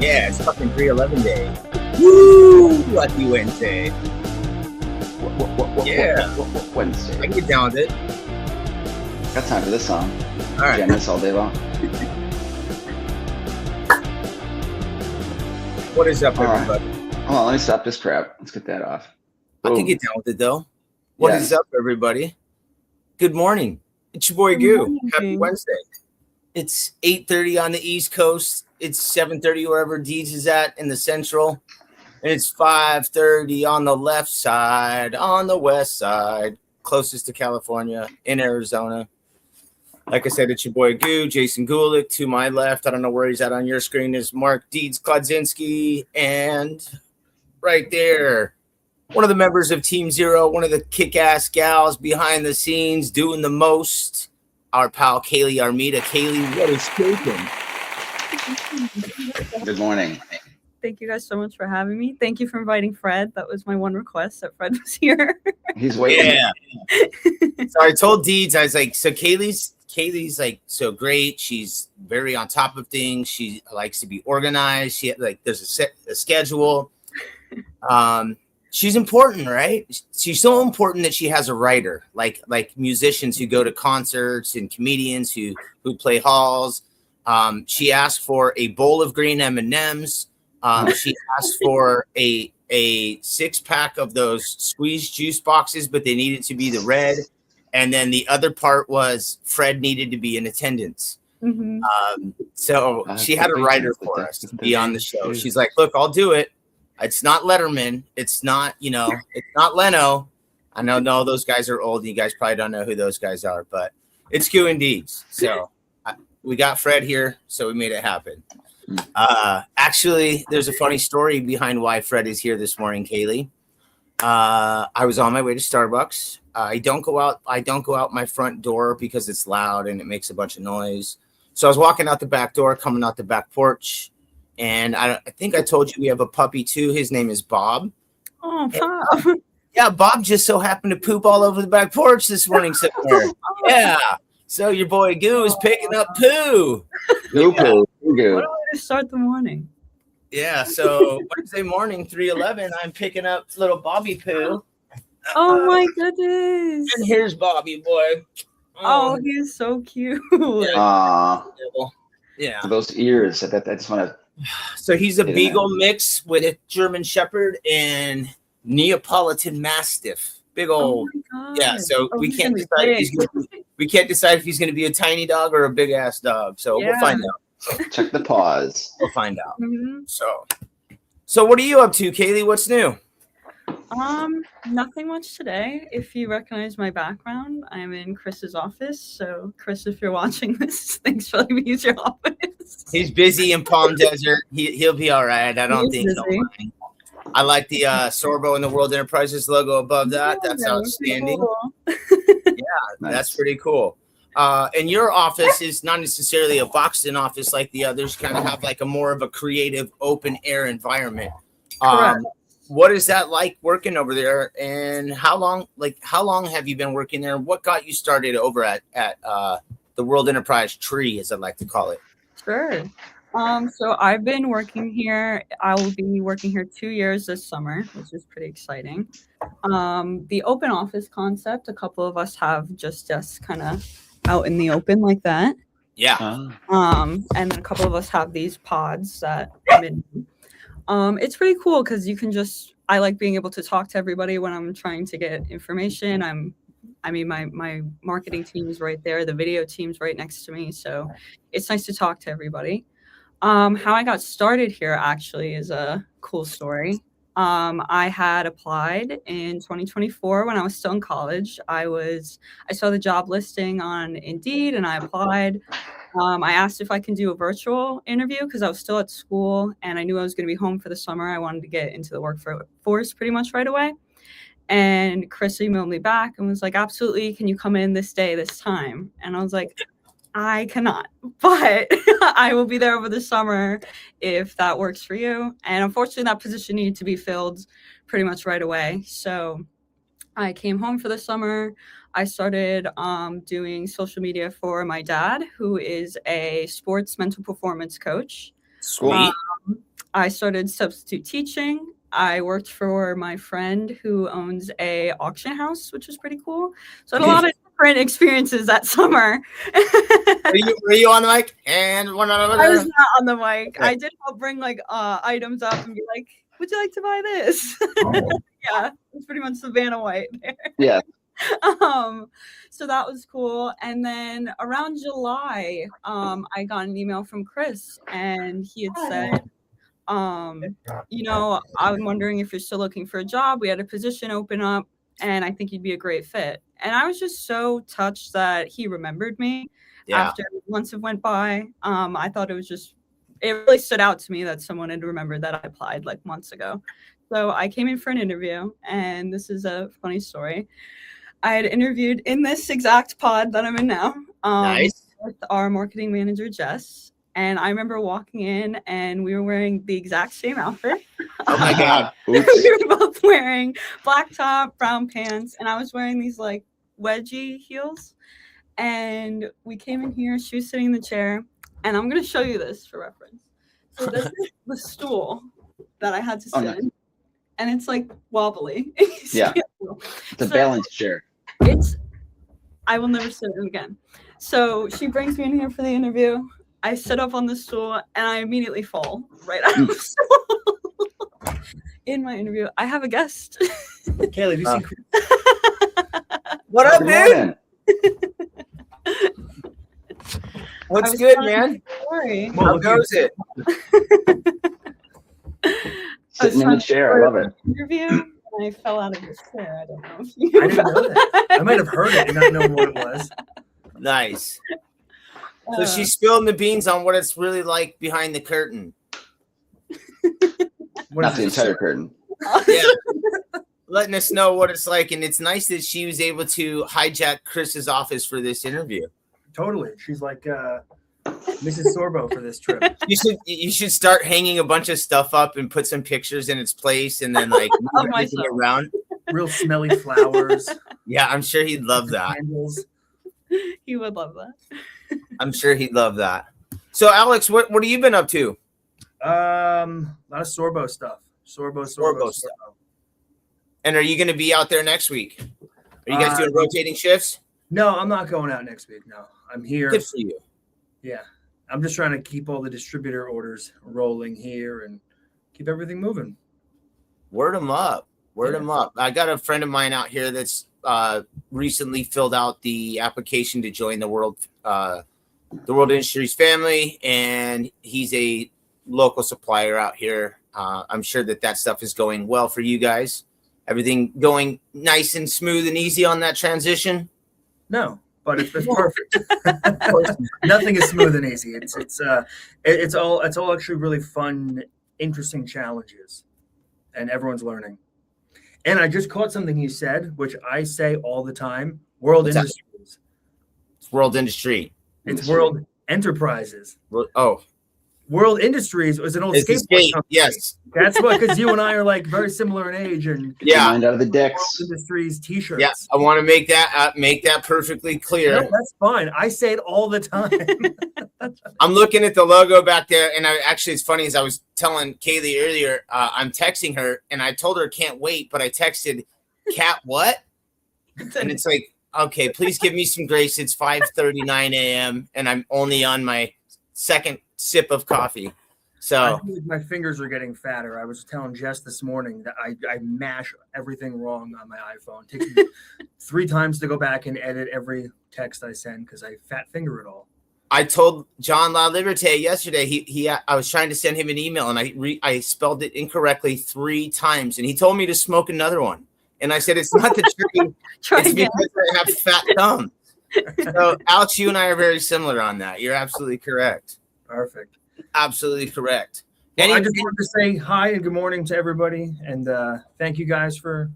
Yeah, it's fucking 311 day. Woo! Lucky Wednesday. Yeah. Wednesday. I can get down with it. Got time for this song. All right. Jam this all day long. What is up, All right. everybody? Hold on, let me stop this crap. Let's get that off. I can get down with it, though. What is up, everybody? Good morning. It's your boy Goo. Happy Wednesday. It's 8:30 on the East Coast. It's 7:30 wherever Deeds is at in the Central. And it's 5:30 on the left side, on the west side, closest to California, in Arizona. Like I said, it's your boy Goo, Jason Gulick. To my left, I don't know where he's at on your screen, is Mark Deeds Klodzinski. And right there, one of the members of Team Xero, one of the kick-ass gals behind the scenes doing the most, our pal Kaylee Armida. Kaylee, what is cooking? Good morning. Thank you guys so much for having me. Thank you for inviting Fred. That was my one request, that Fred was here. He's waiting. Yeah. So I told Deeds, I was like, so Kaylee's like so great. She's very on top of things. She likes to be organized. She there's a schedule. She's important, right? She's so important that she has a writer, like musicians who go to concerts and comedians who play halls. She asked for a bowl of green M&Ms. She asked for a 6-pack of those squeezed juice boxes, but they needed to be the red. And then the other part was Fred needed to be in attendance. Mm-hmm. So she had a writer for us to be on the show. She's like, look, I'll do it. It's not Letterman. It's not, it's not Leno. I know those guys are old. You guys probably don't know who those guys are, but it's Q and D's. So we got Fred here, so we made it happen. Actually, there's a funny story behind why Fred is here this morning, Kaylee. I was on my way to Starbucks. I don't go out my front door because it's loud and it makes a bunch of noise. So I was walking out the back door, coming out the back porch. And I think I told you we have a puppy too. His name is Bob. Oh, Bob. Yeah, Bob just so happened to poop all over the back porch this morning. Yeah. So your boy Goo is picking up poo. Goo. What a way to start the morning. Yeah. So Wednesday morning, 3:11, I'm picking up little Bobby poo. Oh my goodness. And here's Bobby, boy. Oh, he is so cute. Yeah. Those ears. I just want to. So he's a beagle mix with a German Shepherd and Neapolitan Mastiff. Big old. Oh yeah. So we can't decide if he's going to be a tiny dog or a big ass dog. So we'll find out. Check the paws. We'll find out. Mm-hmm. So what are you up to, Kaylee? What's new? Nothing much today. If you recognize my background, I'm in Chris's office. So Chris, if you're watching this, thanks for letting me use your office. He's busy in Palm Desert. He'll be all right. I don't think he'll mind. I like the Sorbo and the World Enterprises logo above that. That's outstanding. Cool. Nice. That's pretty cool. And your office is not necessarily a boxed-in office like the others. Kind of have like a more of a creative, open-air environment. What is that like working over there? And how long have you been working there? What got you started over at the World Enterprise Tree, as I like to call it? Sure. So I've been working here. I will be working here 2 years this summer, which is pretty exciting. The open office concept, a couple of us have just kind of out in the open like that. Yeah. And then a couple of us have these pods that I'm in. It's pretty cool because you can I like being able to talk to everybody when I'm trying to get information. My marketing team is right there. The video team's right next to me. So it's nice to talk to everybody. How I got started here actually is a cool story. I had applied in 2024 when I was still in college. I saw the job listing on Indeed and I applied. I asked if I can do a virtual interview because I was still at school and I knew I was going to be home for the summer. I wanted to get into the workforce pretty much right away. And Chris emailed me back and was like, absolutely. Can you come in this day, this time? And I was like, I cannot, but I will be there over the summer if that works for you. And unfortunately, that position needed to be filled pretty much right away. So I came home for the summer. I started doing social media for my dad, who is a sports mental performance coach. Sweet. I started substitute teaching. I worked for my friend who owns a auction house, which was pretty cool. So I had a lot of different experiences that summer. Were you on the mic? And one I other. was not on the mic. I did help bring like items up and be like, "Would you like to buy this?" Oh. Yeah, it's pretty much Savannah White there. Yeah. So that was cool. And then around July, I got an email from Chris, and he had said, you know, I'm wondering if you're still looking for a job. We had a position open up, and I think you'd be a great fit. And I was just so touched that he remembered me after months have went by. I thought it really stood out to me that someone had remembered that I applied like months ago. So I came in for an interview, and this is a funny story. I had interviewed in this exact pod that I'm in now, Nice. with our marketing manager, Jess. And I remember walking in, and we were wearing the exact same outfit. Oh my God. We were both wearing black top, brown pants, and I was wearing these like wedgie heels. And we came in here, she was sitting in the chair, and I'm going to show you this for reference. So this is the stool that I had to sit in, and it's like wobbly. Yeah. It's a balance chair. I will never sit in it again. So she brings me in here for the interview. I sit up on the stool, and I immediately fall right out of the stool. In my interview, I have a guest. Kaylee, have you seen Chris? What up, dude? I What's was good, telling man? a story. Well, How look goes it? Sitting in the chair. I love it. Interview, and I fell out of this chair. I don't know if you I didn't know that. I might have heard it and not known what it was. Nice. So she's spilling the beans on what it's really like behind the curtain. What Not is the this? entire curtain. Yeah. Letting us know what it's like. And it's nice that she was able to hijack Chris's office for this interview. Totally. She's like Mrs. Sorbo for this trip. You should start hanging a bunch of stuff up and put some pictures in its place and then like move everything myself. around. Real smelly flowers. Yeah, I'm sure he'd love that. Candles. He would love that. I'm sure he'd love that. So Alex, what have you been up to? A lot of Sorbo stuff. Sorbo stuff. And are you going to be out there next week? Are you guys doing rotating shifts? No, I'm not going out next week. No, I'm here. Good for you. Yeah, I'm just trying to keep all the distributor orders rolling here and keep everything moving. Word them up. Word them up. I got a friend of mine out here that's recently filled out the application to join the World Industries family, and he's a local supplier out here. I'm sure that stuff is going well for you guys. Everything going nice and smooth and easy on that transition? No, but it's perfect. Nothing is smooth and easy. It's all actually really fun, interesting challenges, and everyone's learning. And I just caught something you said, which I say all the time: World Industries. It's World Industry. It's World Enterprises. Oh, World Industries was an old it's skateboard company. Yes, That's what, because you and I are like very similar in age, and yeah. Mind out of the decks. World Industries T-shirts. Yeah, I want to make that perfectly clear. No, that's fine. I say it all the time. I'm looking at the logo back there, and it's funny, as I was telling Kaylee earlier, I'm texting her, and I told her can't wait, but I texted, "Cat what?" And it's like, okay, please give me some grace. It's 5:39 a.m. and I'm only on my second sip of coffee. I So feel like my fingers are getting fatter. I was telling Jess this morning that I mash everything wrong on my iPhone. It takes me 3 times to go back and edit every text I send because I fat finger it all. I told John La Liberté yesterday, I was trying to send him an email, and I spelled it incorrectly 3 times, and he told me to smoke another one. And I said, it's not the tree, it's because I have fat thumbs. So Alex, you and I are very similar on that. You're absolutely correct. Perfect. Absolutely correct. Well, I just wanted to say hi and good morning to everybody, and thank you guys for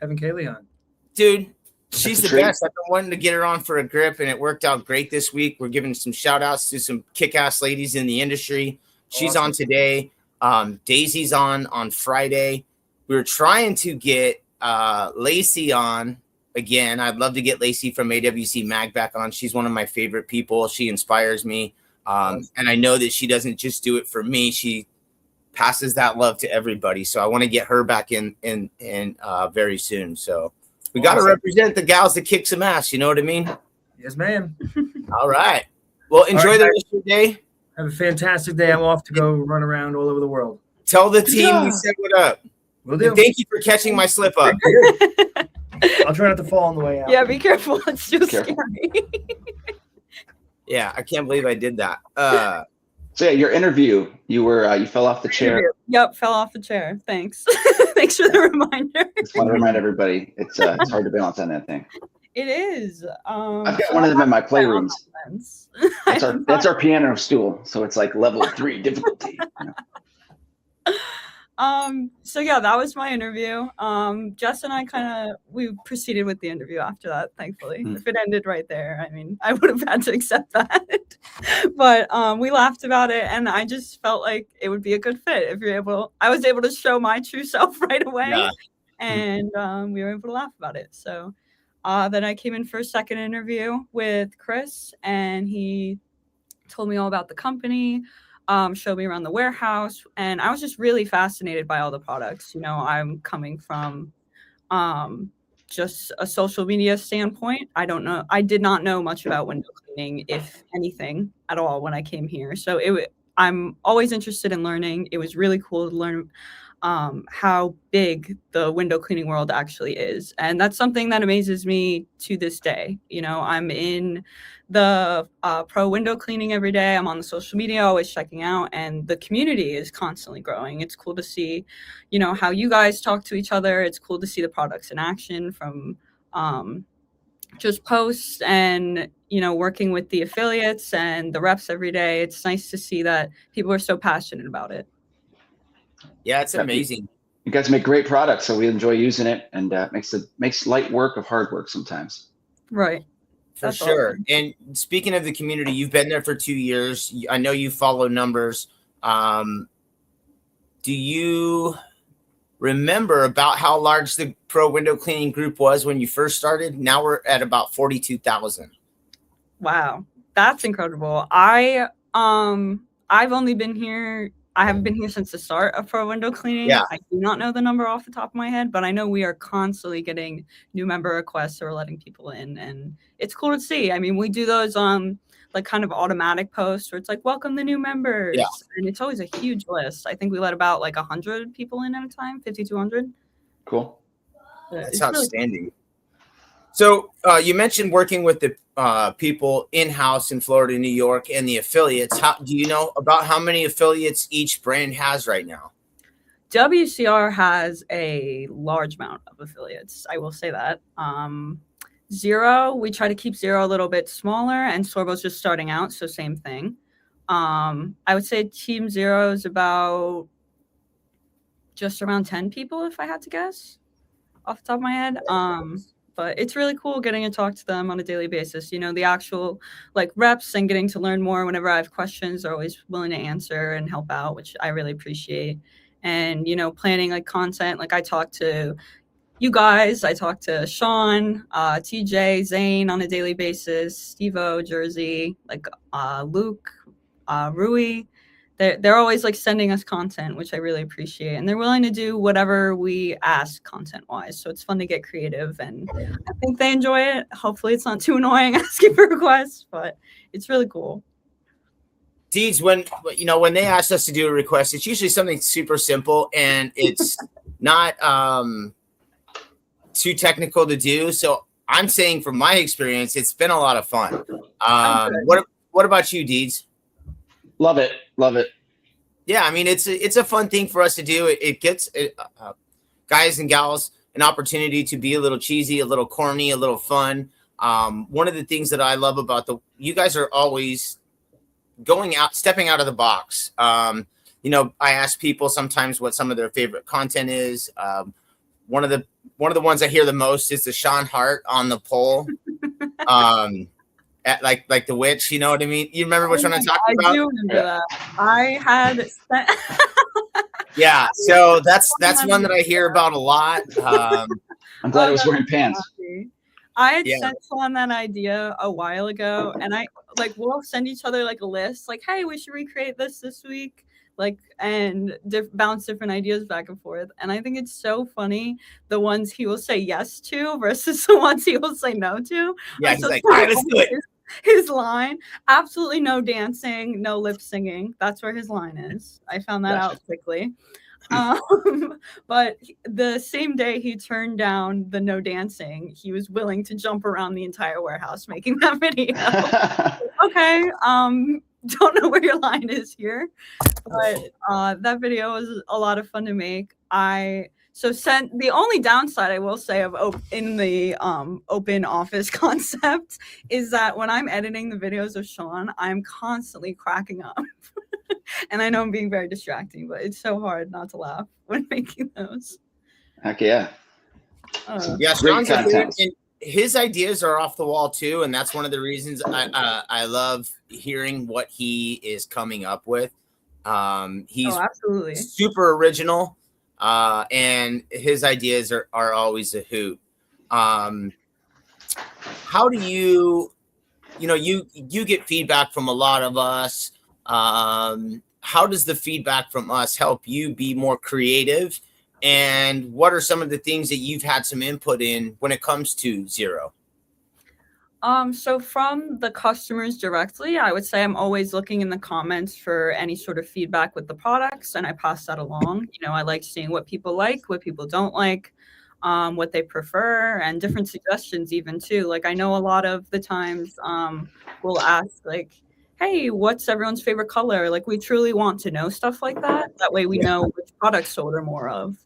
having Kaylee on. Dude, she's the treat. best. I've been wanting to get her on for a grip, and it worked out great this week. We're giving some shout outs to some kick-ass ladies in the industry. She's Awesome. on today. Daisy's on Friday. We were trying to get Lacey on again. I'd love to get Lacey from AWC Mag back on. She's one of my favorite people. She inspires me. And I know that she doesn't just do it for me. She passes that love to everybody. So I want to get her back in very soon. So we got to represent the gals that kick some ass. You know what I mean? Yes, ma'am. All right. Well, enjoy the rest of your day. Have a fantastic day. I'm off to go run around all over the world. Tell the team we said what up. Will do. And thank you for catching my slip up. I'll try not to fall on the way out. Yeah, be careful. It's too scary. Yeah, I can't believe I did that. So yeah, your interview, you fell off the chair. Yep, fell off the chair. Thanks. Thanks for the reminder. Just want to remind everybody, it's hard to balance on that thing. It is. I've got one of them in my playrooms. That's our piano stool, so it's like level 3 difficulty. You know? So yeah, that was my interview. Jess and I we proceeded with the interview after that, thankfully. If it ended right there, I mean, I would have had to accept that. But we laughed about it, and I just felt like it would be a good fit I was able to show my true self right away. Yeah. And we were able to laugh about it. So then I came in for a second interview with Chris, and he told me all about the company. Showed me around the warehouse, and I was just really fascinated by all the products. You know, I'm coming from just a social media standpoint. I did not know much about window cleaning, if anything at all, when I came here. So I'm always interested in learning. It was really cool to learn how big the window cleaning world actually is. And that's something that amazes me to this day. You know, I'm in the pro window cleaning every day. I'm on the social media, always checking out, and the community is constantly growing. It's cool to see, you know, how you guys talk to each other. It's cool to see the products in action from just posts and, you know, working with the affiliates and the reps every day. It's nice to see that people are so passionate about it. Yeah, it's amazing. You guys make great products, so we enjoy using it, and makes light work of hard work sometimes. Right. For sure. Awesome. And speaking of the community, you've been there for 2 years. I know you follow numbers. Do you remember about how large the pro window cleaning group was when you first started? Now we're at about 42,000. Wow, that's incredible. I've only been here. I haven't been here since the start of pro window cleaning. Yeah. I do not know the number off the top of my head, but I know we are constantly getting new member requests or letting people in, and it's cool to see. I mean, we do those like kind of automatic posts where it's like, welcome the new members. Yeah. And it's always a huge list. I think we let about like 100 people in at a time, 5,200. Cool. That's outstanding. Really cool. So you mentioned working with the people in-house in Florida, New York, and the affiliates. Do you know about how many affiliates each brand has right now? WCR has a large amount of affiliates. I will say that. Xero, we try to keep Xero a little bit smaller, and Sorbo's just starting out, so same thing. I would say Team Xero is about just around 10 people, if I had to guess, off the top of my head. But it's really cool getting to talk to them on a daily basis. You know, the actual like reps and getting to learn more whenever I have questions, they're always willing to answer and help out, which I really appreciate. And, you know, planning like content, like I talk to you guys, I talk to Sean, TJ, Zane on a daily basis, Steve-O, Jersey, like Luke, Rui. They're always like sending us content, which I really appreciate. And they're willing to do whatever we ask content-wise. So it's fun to get creative, and I think they enjoy it. Hopefully it's not too annoying asking for requests, but it's really cool. Deeds, when they ask us to do a request, it's usually something super simple, and it's not too technical to do. So I'm saying from my experience, it's been a lot of fun. What about you, Deeds? Love it. Yeah, I mean, it's a fun thing for us to do. It gets guys and gals an opportunity to be a little cheesy, a little corny, a little fun. One of the things that I love about you guys are always stepping out of the box. You know, I ask people sometimes what some of their favorite content is. One of the ones I hear the most is the Sean Hart on the pole. At like the witch, you know what I mean? You remember which one I'm talking about? I do remember that. I had yeah, so that's one that I hear about a lot. I'm glad I was wearing pants. I had sent someone that idea a while ago, and we'll send each other like a list, like, hey, we should recreate this week. like, and bounce different ideas back and forth. And I think it's so funny, the ones he will say yes to versus the ones he will say no to. Yeah, he's like, all right, let's do it. His line, absolutely no dancing, no lip singing. That's where his line is. I found that out quickly. But the same day he turned down the no dancing, he was willing to jump around the entire warehouse making that video. Okay, don't know where your line is here, but that video was a lot of fun to make. The only downside I will say of in the open office concept is that when I'm editing the videos of Sean, I'm constantly cracking up. And I know I'm being very distracting, but it's so hard not to laugh when making those. Heck yeah. Yeah, Sean's and his ideas are off the wall too, and that's one of the reasons I love hearing what he is coming up with. He's absolutely super original, and his ideas are always a hoot. How do you get feedback from a lot of us? How does the feedback from us help you be more creative? And what are some of the things that you've had some input in when it comes to Xero? So from the customers directly, I would say I'm always looking in the comments for any sort of feedback with the products, and I pass that along. I like seeing what people like, what people don't like, what they prefer, and different suggestions even too. Like, I know a lot of the times we'll ask like, hey, what's everyone's favorite color? Like, we truly want to know stuff like that. That way we know which products sold or more of.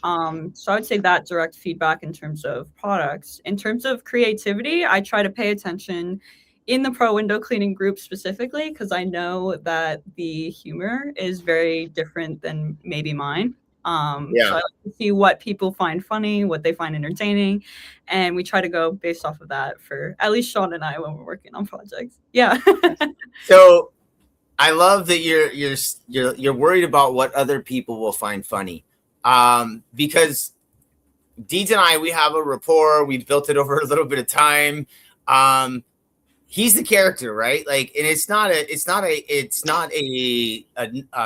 So I would say that direct feedback in terms of products. In terms of creativity, I try to pay attention in the pro window cleaning group specifically, because I know that the humor is very different than maybe mine. So I like to see what people find funny, what they find entertaining, and we try to go based off of that for at least Sean and I when we're working on projects. Yeah. So I love that you're worried about what other people will find funny, because Deeds and I, we have a rapport. We've built it over a little bit of time. He's the character, right? Like, and it's not a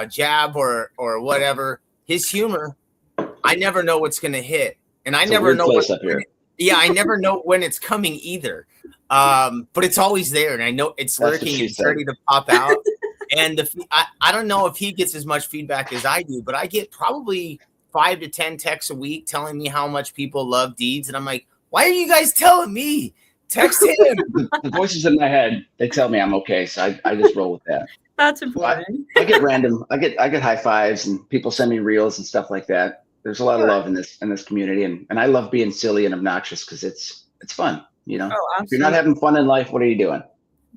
jab or whatever. His humor, I never know what's going to hit, and I never know what's up here. Yeah, I never know when it's coming either. But it's always there, and I know it's lurking. It's ready to pop out. And I don't know if he gets as much feedback as I do, but I get probably 5 to 10 texts a week telling me how much people love Deeds, and I'm like, why are you guys telling me? Text him. The voices in my head, they tell me I'm okay, so I just roll with that. That's important. I get random. I get high fives, and people send me reels and stuff like that. There's a lot of love in this community, and I love being silly and obnoxious because it's fun. If you're not having fun in life, what are you doing?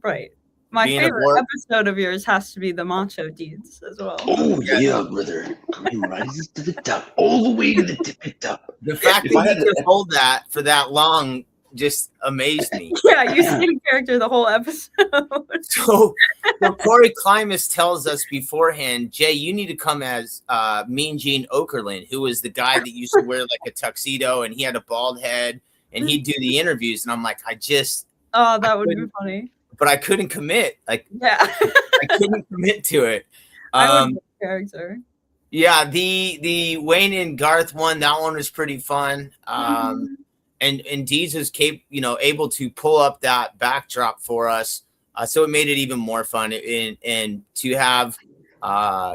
Right. My favorite episode of yours has to be the macho Deeds as well. Oh yeah, brother, coming right to the top, all the way to the tippy top. The fact that you could hold that for that long just amazed me. Yeah, you stayed in character the whole episode. So Corey Klimas tells us beforehand, Jay, you need to come as Mean Gene Okerlund, who was the guy that used to wear like a tuxedo and he had a bald head and he'd do the interviews. And I'm like, that would be funny. But I couldn't commit. I couldn't commit to it. I love the character. Yeah, the Wayne and Garth one, that one was pretty fun. And Deeds was able to pull up that backdrop for us, so it made it even more fun. And to have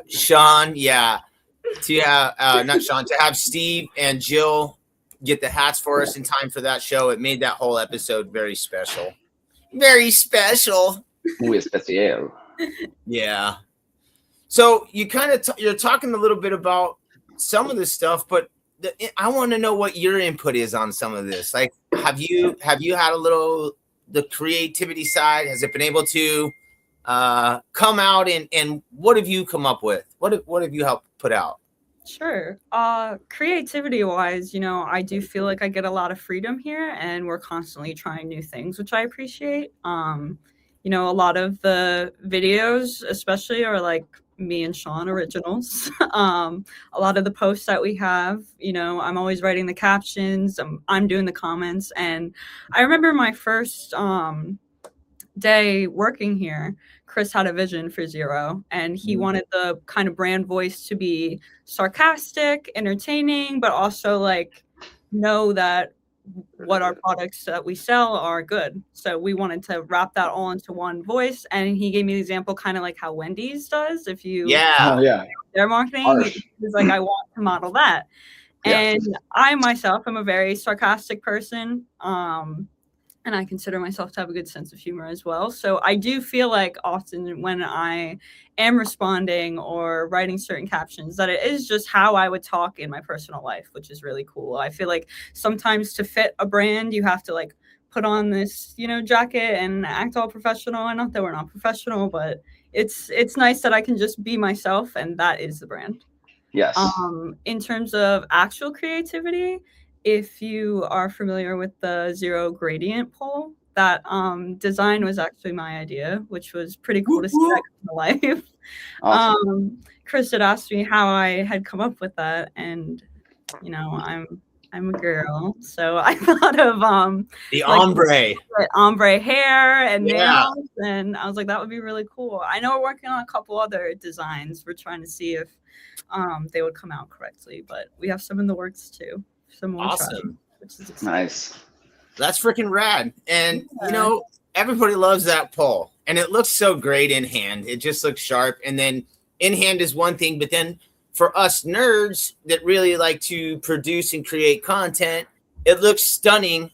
Sean, to have Steve and Jill get the hats for us in time for that show, it made that whole episode very special. Very special. Muy especial. Yeah. So you you're talking a little bit about some of this stuff, but I want to know what your input is on some of this. Like, have you had the creativity side? Has it been able to come out, and what have you come up with? What have you helped put out? Sure. Creativity wise, I do feel like I get a lot of freedom here, and we're constantly trying new things, which I appreciate. A lot of the videos, especially, are like me and Sean originals. A lot of the posts that we have, I'm always writing the captions. I'm doing the comments. And I remember my first day working here, Chris had a vision for Xero, and he wanted the kind of brand voice to be sarcastic, entertaining, but also like know that what our products that we sell are good. So we wanted to wrap that all into one voice. And he gave me the example, kind of like how Wendy's does. If you their marketing, it's like I want to model that. And I myself am a very sarcastic person. And I consider myself to have a good sense of humor as well. So I do feel like often when I am responding or writing certain captions that it is just how I would talk in my personal life, which is really cool. I feel like sometimes to fit a brand, you have to like put on this, jacket and act all professional. And not that we're not professional, but it's nice that I can just be myself, and that is the brand. Yes. In terms of actual creativity, if you are familiar with the Xero gradient poll, that design was actually my idea, which was pretty cool to see that come to life. Awesome. Chris had asked me how I had come up with that, and I'm a girl, so I thought of the ombre hair and nails, and I was like, that would be really cool. I know we're working on a couple other designs. We're trying to see if they would come out correctly, but we have some in the works too. Awesome. Which is nice. That's freaking rad. And everybody loves that poll, and it looks so great in hand. It just looks sharp. And then in hand is one thing, but then for us nerds that really like to produce and create content, it looks stunning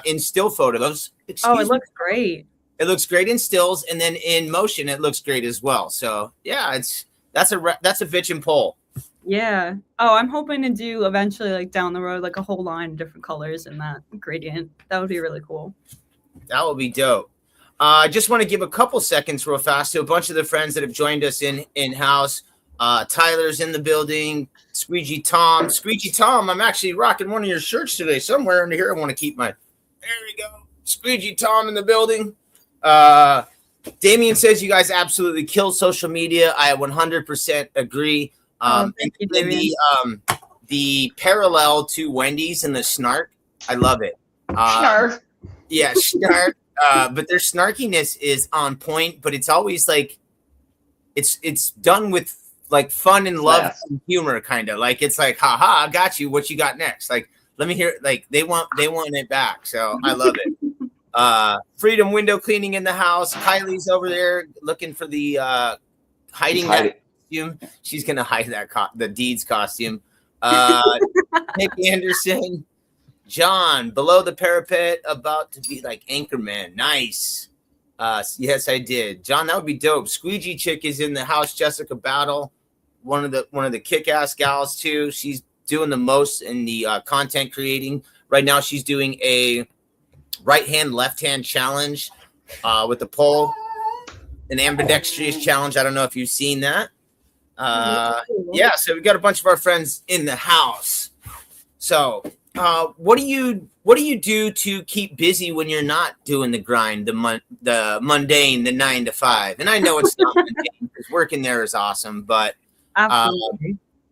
in still photos. It looks great. It looks great in stills, and then in motion it looks great as well. So that's a vision poll. Yeah. Oh, I'm hoping to do eventually, like down the road, like a whole line of different colors in that gradient. That would be really cool. That would be dope. I just want to give a couple seconds real fast to a bunch of the friends that have joined us in-house. Tyler's in the building. Squeegee Tom, I'm actually rocking one of your shirts today. Somewhere under here, I want to keep there we go. Squeegee Tom in the building. Damien says you guys absolutely killed social media. I 100% agree. Thank you, the parallel to Wendy's and the snark, I love it. Snark. Yeah, snark. But their snarkiness is on point, but it's always like it's done with like fun and love and humor, kind of like it's like, haha, I got you. What you got next? Like, let me hear it. Like they want it back. So I love it. Freedom window cleaning in the house. Kylie's over there looking for the hiding that costume. She's gonna hide that the Deeds costume. Nick Anderson, John below the parapet, about to be like Anchorman. Nice. Yes, I did. John, that would be dope. Squeegee Chick is in the house. Jessica Battle, one of the kick-ass gals too. She's doing the most in the content creating right now. She's doing a right hand, left hand challenge with the poll, an ambidextrous challenge. I don't know if you've seen that. So we got a bunch of our friends in the house. So what do you do to keep busy when you're not doing the grind, the mundane, the 9 to 5? And I know it's not mundane because working there is awesome, but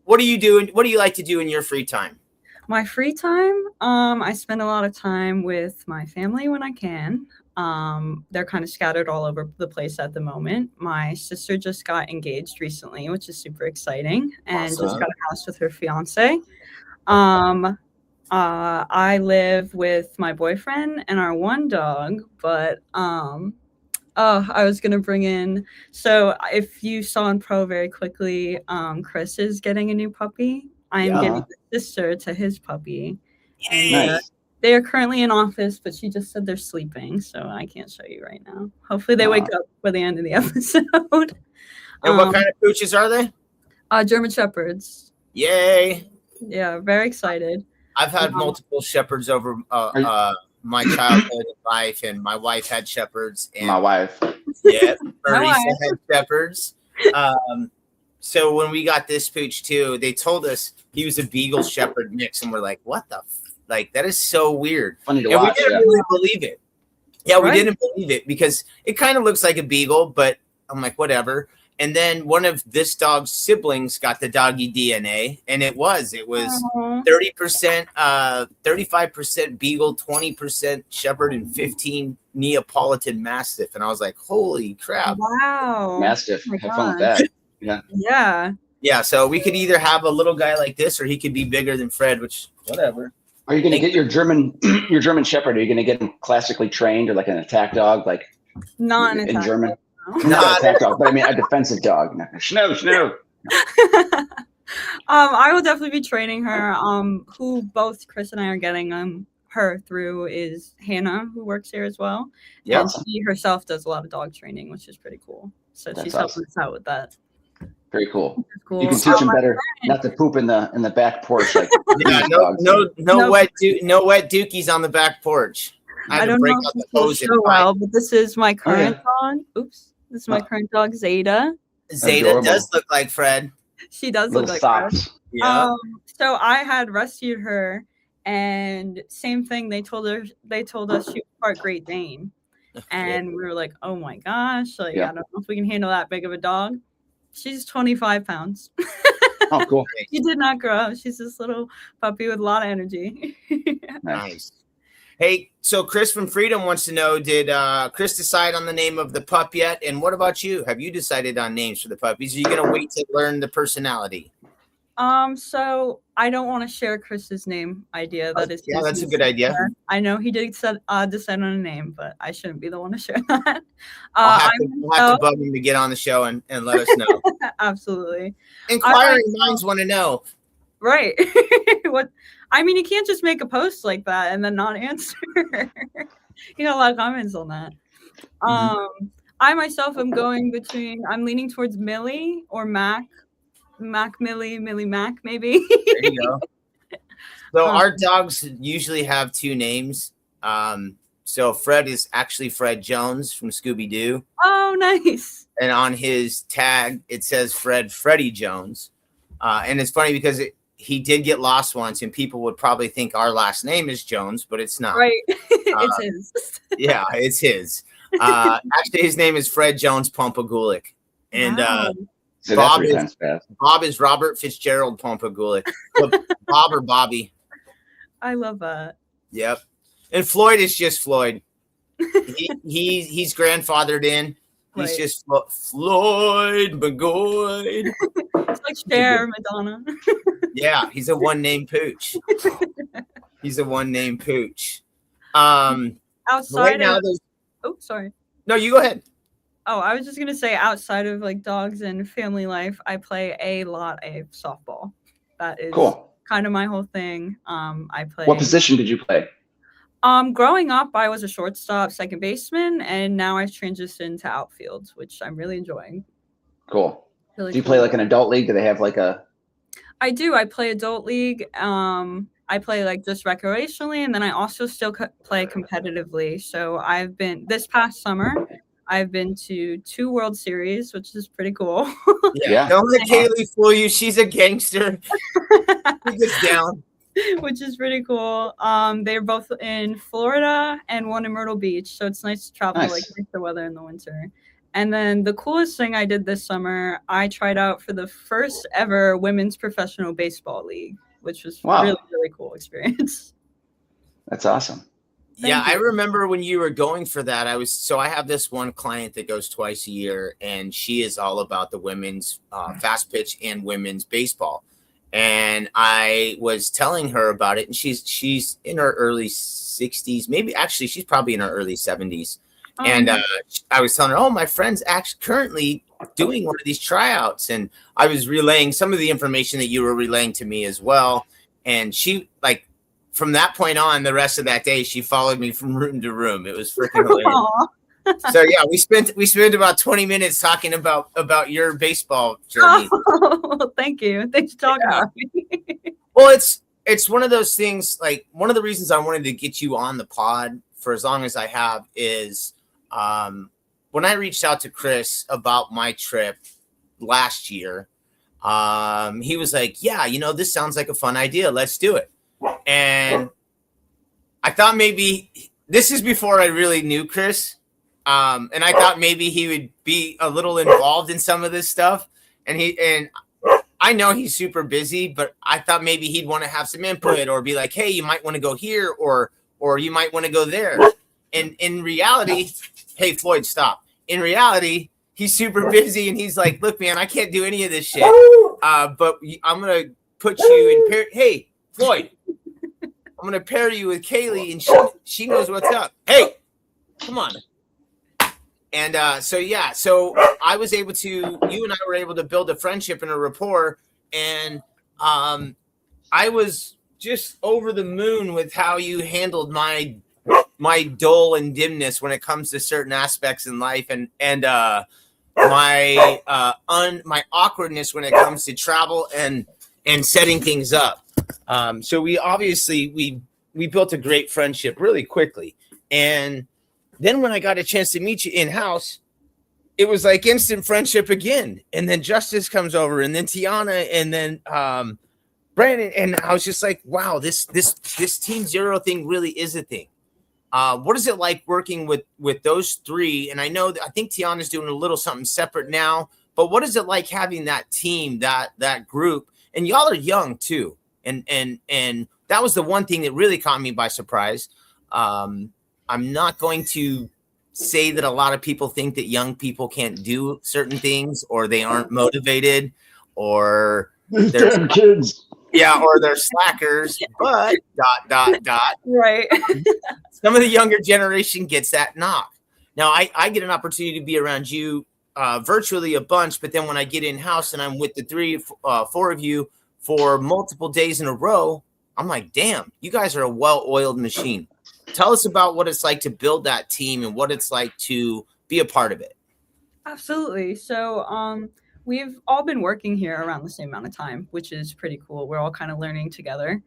what do you do? What do you like to do in your free time? My free time, I spend a lot of time with my family when I can. They're kind of scattered all over the place at the moment. My sister just got engaged recently, which is super exciting, and just got a house with her fiance. I live with my boyfriend and our one dog, but I was gonna bring in. So if you saw in Pro very quickly, Chris is getting a new puppy. I am getting the sister to his puppy. Nice. They are currently in office, but she just said they're sleeping, so I can't show you right now. Hopefully they wake up for the end of the episode. And what kind of pooches are they? German Shepherds. Yay. Yeah, very excited. I've had multiple Shepherds over my childhood and life, and my wife had Shepherds. And my wife. Yeah, Marisa had Shepherds. So when we got this pooch too, they told us he was a Beagle Shepherd mix, and we're like, what the like, that is so weird. Funny to and watch, we didn't really believe it. Yeah, we didn't believe it because it kind of looks like a Beagle, but I'm like, whatever. And then one of this dog's siblings got the doggy DNA, and it was 30%, 35% Beagle, 20% Shepherd, and 15 Neapolitan Mastiff. And I was like, holy crap. Wow. Mastiff. Oh have fun with that. Yeah. Yeah. Yeah. So we could either have a little guy like this, or he could be bigger than Fred, which whatever. Are you going to get your German Shepherd? Are you going to get him classically trained, or like an attack dog, like Not an in attack German? dog, Not an attack dog, but I mean a defensive dog. Schnoo. I will definitely be training her. Who both Chris and I are getting her through is Hannah, who works here as well. Yeah. And she herself does a lot of dog training, which is pretty cool. So That's she's awesome. helping us out with that. Very cool. Cool. You can teach them better not to poop in the back porch. Like Yeah, no wet dookies on the back porch. I don't know if this will show well, but this is my current dog. Oops. This is my current dog, Zeta. Zeta Adorable. does look like Fred. She does little look like Fred. socks. Yeah. So I had rescued her, and same thing. They told us she was part Great Dane, and we were like, oh my gosh, like I don't know if we can handle that big of a dog. She's 25 pounds. Oh, cool. She did not grow up. She's this little puppy with a lot of energy. Nice. Hey, so Chris from Freedom wants to know, did Chris decide on the name of the pup yet? And what about you? Have you decided on names for the puppies? Are you going to wait to learn the personality? So I don't want to share Chris's name idea. That's a good idea. I know he did decide on a name, but I shouldn't be the one to share that. We'll have to bug him to get on the show and let us know. Absolutely. Inquiring minds want to know. Right. What? I mean, you can't just make a post like that and then not answer. You got a lot of comments on that. I myself am I'm leaning towards Millie or Mac. Millie Mac, maybe. There you go. So our dogs usually have two names. So Fred is actually Fred Jones from Scooby-Doo. Oh, nice. And on his tag, it says Freddie Jones. And it's funny because he did get lost once, and people would probably think our last name is Jones, but it's not. Right. It's his. Yeah, it's his. Actually, his name is Fred Jones Pompagulick. And So Bob is Robert Fitzgerald Pompagulick. Bob or Bobby. I love that. Yep. And Floyd is just Floyd. He's grandfathered in. He's Right. just Floyd McGoy. It's like Cher, Madonna. Yeah, he's a one-name pooch. Outside oh, sorry. No, you go ahead. Oh, I was just gonna say, outside of like dogs and family life, I play a lot of softball. That is cool. Kind of my whole thing. I play. What position did you play? Growing up, I was a shortstop, second baseman, and now I've transitioned to outfield, which I'm really enjoying. Cool. Really Do you cool. play like an adult league? Do they have like a? I do. I play adult league. I play like just recreationally, and then I also still play competitively. So this past summer, I've been to 2 World Series, which is pretty cool. Yeah. Don't let Kaylee fool you. She's a gangster. She gets down. Which is pretty cool. They're both in Florida and one in Myrtle Beach. So it's nice to travel like the weather in the winter. And then the coolest thing I did this summer, I tried out for the first ever women's professional baseball league, which was really, really cool experience. That's awesome. Yeah, I remember when you were going for that. I have this one client that goes twice a year, and she is all about the women's fast pitch and women's baseball. And I was telling her about it, and she's in her early 60s, maybe actually she's probably in her early 70s. And I was telling her, my friend's actually currently doing one of these tryouts, and I was relaying some of the information that you were relaying to me as well. And she, like, from that point on, the rest of that day, she followed me from room to room. It was freaking hilarious. So yeah, we spent about 20 minutes talking about your baseball journey. Oh, thank you. Thanks for talking about me. Well, it's one of those things. Like, one of the reasons I wanted to get you on the pod for as long as I have is when I reached out to Chris about my trip last year, he was like, "Yeah, this sounds like a fun idea. Let's do it." And I thought maybe this is before I really knew Chris. And I thought maybe he would be a little involved in some of this stuff. And I know he's super busy, but I thought maybe he'd want to have some input or be like, hey, you might want to go here or you might want to go there. And in reality, hey, Floyd, stop. In reality, he's super busy and he's like, look, man, I can't do any of this shit. But I'm going to put you in hey, Floyd, I'm going to pair you with Kaylee and she knows what's up. Hey, come on. And so I was able to, you and I were able to build a friendship and a rapport. And I was just over the moon with how you handled my dull and dimness when it comes to certain aspects in life and my awkwardness when it comes to travel and setting things up. So we obviously, we built a great friendship really quickly. And then when I got a chance to meet you in-house, it was like instant friendship again. And then Justice comes over and then Tiana and then Brandon. And I was just like, wow, this Team Xero thing really is a thing. What is it like working with those three? And I think Tiana's doing a little something separate now, but what is it like having that team, that group? And y'all are young too. And that was the one thing that really caught me by surprise. I'm not going to say that a lot of people think that young people can't do certain things or they aren't motivated or they're kids. Yeah, or they're slackers, but ... Right. Some of the younger generation gets that knock. Now, I get an opportunity to be around you virtually a bunch, but then when I get in-house and I'm with the four of you for multiple days in a row, I'm like, damn, you guys are a well-oiled machine. Tell us about what it's like to build that team and what it's like to be a part of it. Absolutely. So we've all been working here around the same amount of time, which is pretty cool. We're all kind of learning together.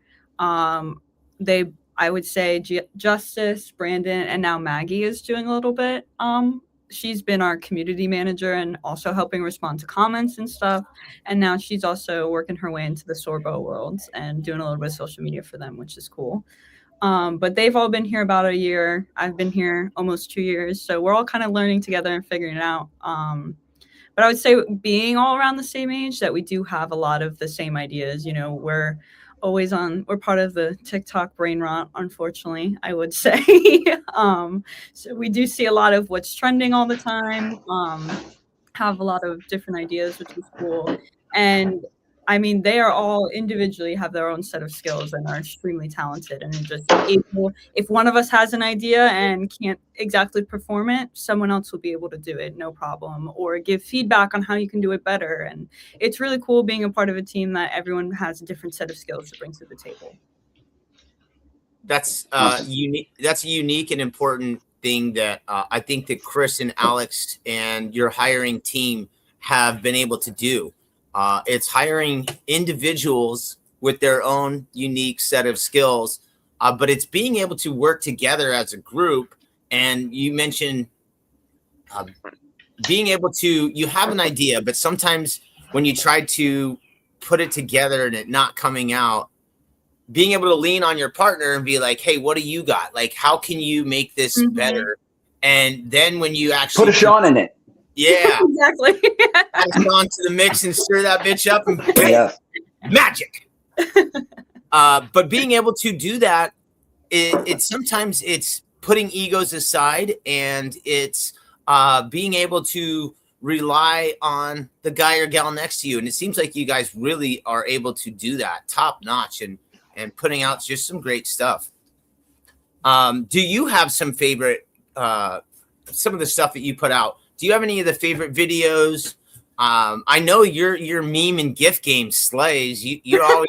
I would say Justice, Brandon, and now Maggie is doing a little bit. She's been our community manager and also helping respond to comments and stuff. And now she's also working her way into the Sorbo world and doing a little bit of social media for them, which is cool. But they've all been here about a year. I've been here almost 2 years. So we're all kind of learning together and figuring it out. But I would say being all around the same age that we do have a lot of the same ideas. You know, we're part of the TikTok brain rot, unfortunately, I would say. So we do see a lot of what's trending all the time, have a lot of different ideas, which is cool. And I mean, they are all individually have their own set of skills and are extremely talented and just able, if one of us has an idea and can't exactly perform it, someone else will be able to do it, no problem, or give feedback on how you can do it better. And it's really cool being a part of a team that everyone has a different set of skills to bring to the table. That's unique. That's a unique and important thing that I think that Chris and Alex and your hiring team have been able to do. It's hiring individuals with their own unique set of skills, but it's being able to work together as a group. And you mentioned being able to, you have an idea, but sometimes when you try to put it together and it not coming out, being able to lean on your partner and be like, hey, what do you got? Like, how can you make this better? And then when you actually put a Sean in it. Yeah, exactly. Add on to the mix and stir that bitch up and bam, magic. But being able to do that, it sometimes it's putting egos aside and it's being able to rely on the guy or gal next to you. And it seems like you guys really are able to do that top notch and putting out just some great stuff. Do you have some favorite, some of the stuff that you put out? Do you have any of the favorite videos? I know your meme and GIF game slays. You're always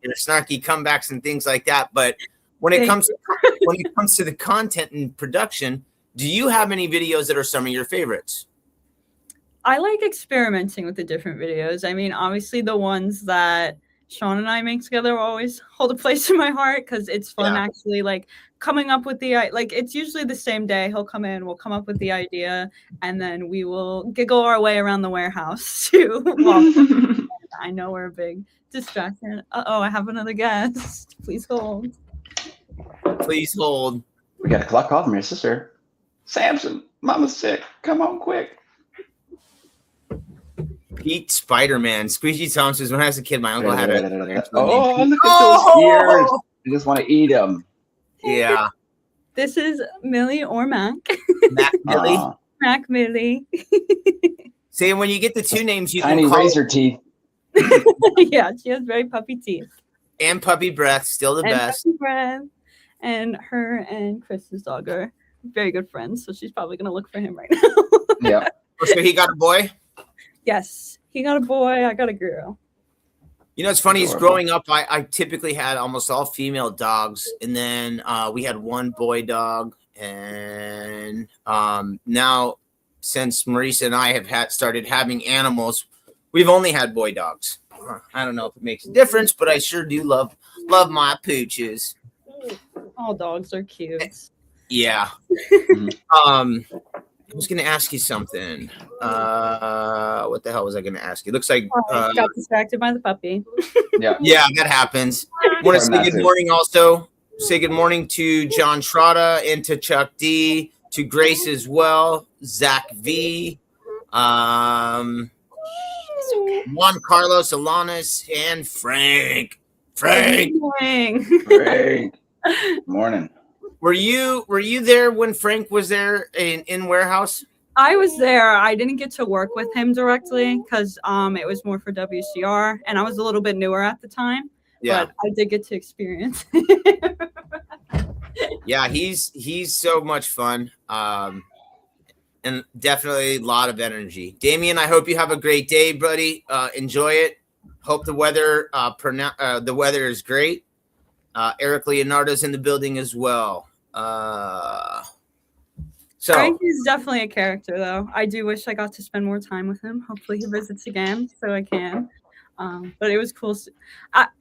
your snarky comebacks and things like that. But when it comes to the content and production, do you have any videos that are some of your favorites? I like experimenting with the different videos. I mean, obviously the ones that Sean and I make together always hold a place in my heart because it's fun actually like coming up with it's usually the same day. He'll come in, we'll come up with the idea, and then we will giggle our way around the warehouse to walk. I know we're a big distraction. Uh-oh, I have another guest. Please hold. Please hold. We got a clock call from your sister. Samson, Mama's sick. Come on quick. Pete Spider-Man. Squeegee Tom says, when I was a kid, my uncle had a... Oh, look at those ears. I just want to eat them. Yeah. This is Millie or Mac. Mac Millie. Mac Millie. See, when you get the two names, you tiny can call razor teeth. Yeah, she has very puppy teeth. And puppy breath, still the best. Puppy breath. And her and Chris's dog are very good friends, so she's probably gonna look for him right now. Yeah. So he got a boy? Yes, he got a boy. I got a girl. You know, it's funny. Is growing up, I typically had almost all female dogs, and then we had one boy dog, and now since Marisa and I have started having animals, we've only had boy dogs. I don't know if it makes a difference, but I sure do love my pooches. All dogs are cute. Yeah. I was going to ask you something. What the hell was I going to ask you? Looks like got distracted by the puppy. Yeah, that happens. I want to say good morning also. Say good morning to John Trotta and to Chuck D, to Grace as well, Zach V, Juan Carlos Alanis, and Frank. Morning. Were you there when Frank was there in warehouse? I was there. I didn't get to work with him directly because it was more for WCR, and I was a little bit newer at the time. Yeah, but I did get to experience. Yeah, he's so much fun, and definitely a lot of energy. Damien, I hope you have a great day, buddy. Enjoy it. Hope the weather is great. Eric Leonardo's in the building as well. So Frank is definitely a character, though. I do wish I got to spend more time with him. Hopefully he visits again so I can. But it was cool.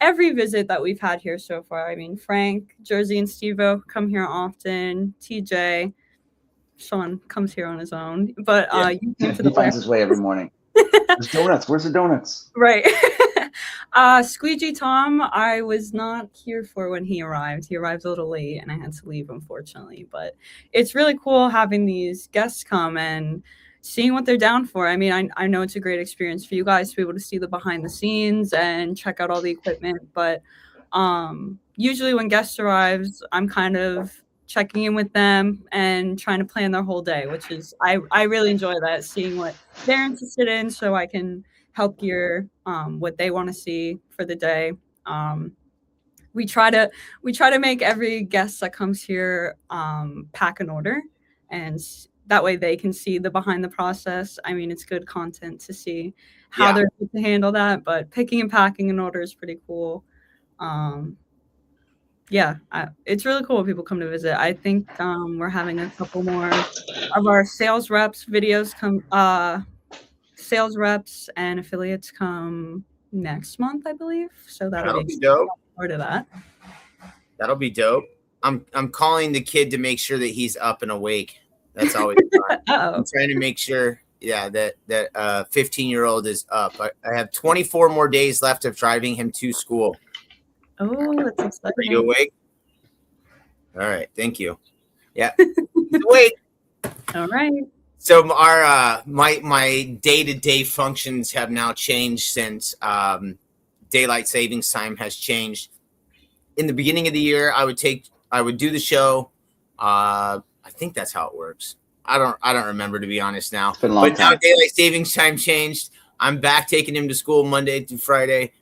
Every visit that we've had here so far, I mean, Frank, Jersey, and Steve-O come here often. TJ, Sean comes here on his own. But you came to the he finds his way every morning. There's donuts. Where's the donuts? Right. Squeegee Tom, I was not here for when he arrived. He arrived a little late and I had to leave, unfortunately. But it's really cool having these guests come and seeing what they're down for. I mean, I know it's a great experience for you guys to be able to see the behind the scenes and check out all the equipment. But usually when guests arrives, I'm kind of checking in with them and trying to plan their whole day, which is I really enjoy that, seeing what they're interested in so I can help gear what they want to see for the day. We try to make every guest that comes here pack an order, and that way they can see the behind the process. I mean, it's good content to see how they're able to handle that, but picking and packing an order is pretty cool. It's really cool when people come to visit. I think we're having a couple more of our sales reps videos come. Sales reps and affiliates come next month, I believe. So that'll be dope. Part of that. That'll be dope. I'm calling the kid to make sure that he's up and awake. That's always fun. I'm trying to make sure, that 15-year-old is up. I have 24 more days left of driving him to school. Oh, that's exciting. Are you awake? All right, thank you. Yeah, he's awake. All right. So our my day-to-day functions have now changed since daylight savings time has changed. In the beginning of the year, I would do the show. I think that's how it works. I don't remember, to be honest now. It's been a long time. Now daylight savings time changed. I'm back taking him to school Monday through Friday.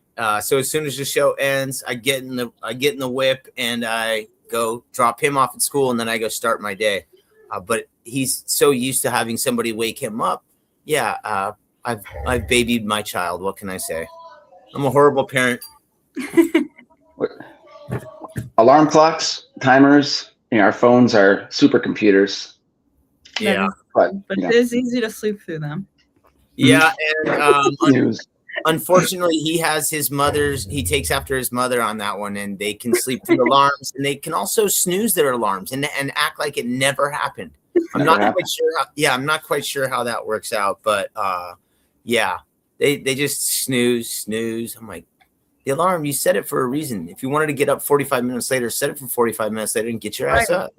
So as soon as the show ends, I get in the whip and I go drop him off at school, and then I go start my day. But he's so used to having somebody wake him up. Yeah, I've babied my child. What can I say? I'm a horrible parent. Alarm clocks, timers. Our phones are supercomputers. Yeah, but it is easy to sleep through them. Yeah, and unfortunately, he takes after his mother on that one, and they can sleep through alarms, and they can also snooze their alarms and act like it never happened. I'm not quite sure how that works out, but they just snooze. I'm like, the alarm, you set it for a reason. If you wanted to get up 45 minutes later, set it for 45 minutes later and get your ass up.